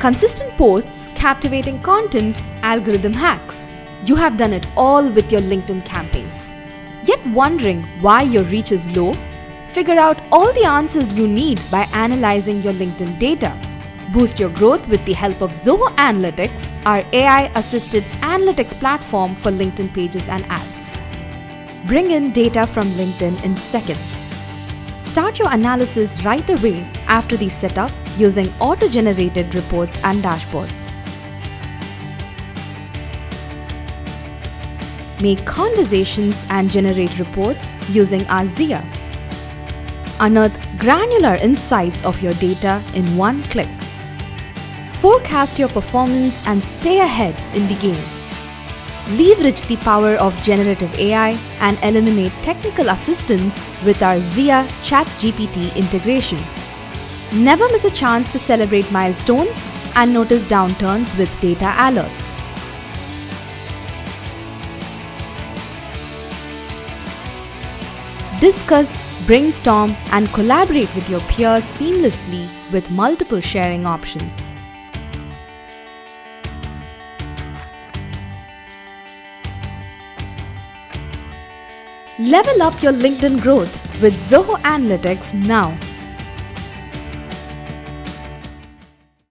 Consistent posts, captivating content, algorithm hacks. You have done it all with your LinkedIn campaigns. Yet wondering why your reach is low? Figure out all the answers you need by analyzing your LinkedIn data. Boost your growth with the help of Zoho Analytics, our AI-assisted analytics platform for LinkedIn pages and ads. Bring in data from LinkedIn in seconds. Start your analysis right away after the setup using auto-generated reports and dashboards. Make conversations and generate reports using our Zia. Unearth granular insights of your data in one click. Forecast your performance and stay ahead in the game. Leverage the power of generative AI and eliminate technical assistance with our Zia ChatGPT integration. Never miss a chance to celebrate milestones and notice downturns with data alerts. Discuss, brainstorm, and collaborate with your peers seamlessly with multiple sharing options. Level up your LinkedIn growth with Zoho Analytics now.